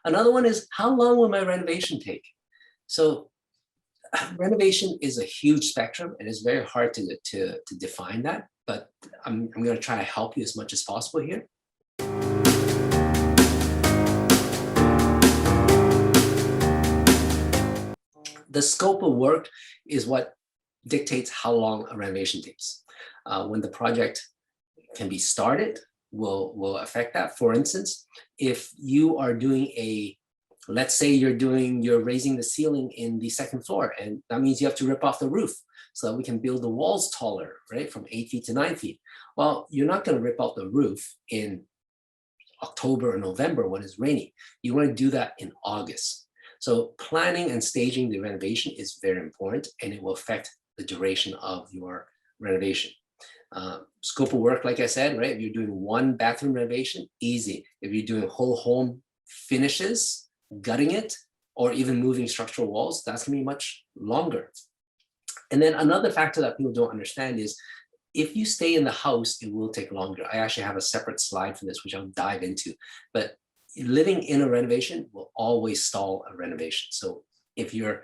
Another one is, how long will my renovation take? So renovation is a huge spectrum, and it's very hard to define that, but I'm going to try to help you as much as possible here. The scope of work is what dictates how long a renovation takes. When the project can be started will affect that. For instance, if you are doing let's say you're raising the ceiling in the second floor, and that means you have to rip off the roof so that we can build the walls taller, right? From 8 feet to 9 feet. Well, you're not going to rip out the roof in October or November when it's raining. You want to do that in August. So planning and staging the renovation is very important, and it will affect the duration of your renovation. Scope of work, like I said, right? If you're doing one bathroom renovation, easy. If you're doing whole home finishes, gutting it, or even moving structural walls, that's gonna be much longer. And then another factor that people don't understand is if you stay in the house, it will take longer. I actually have a separate slide for this, which I'll dive into. But living in a renovation will always stall a renovation. So if you're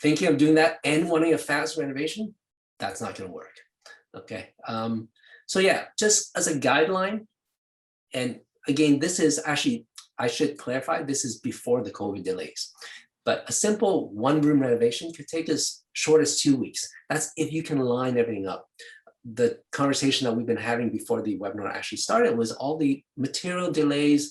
thinking of doing that and wanting a fast renovation, that's not gonna work. Okay, so yeah, just as a guideline, and again, this is actually, I should clarify, this is before the COVID delays, but a simple one-room renovation could take as short as 2 weeks. That's if you can line everything up. The conversation that we've been having before the webinar actually started was all the material delays,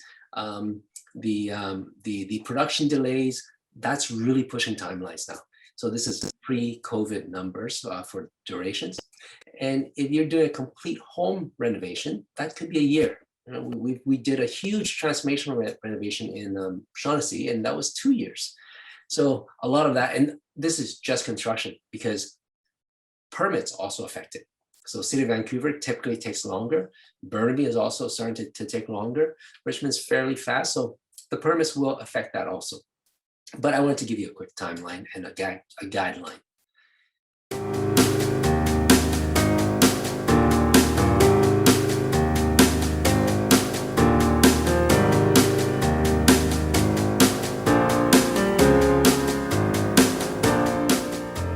the production delays. That's really pushing timelines now. So this is pre-COVID numbers for durations. And if you're doing a complete home renovation, that could be a year. You know, we did a huge transformational renovation in Shaughnessy, and that was 2 years. So a lot of that, and this is just construction because permits also affect it. So City of Vancouver typically takes longer. Burnaby is also starting to take longer. Richmond's fairly fast, so the permits will affect that also. But I wanted to give you a quick timeline and a guideline.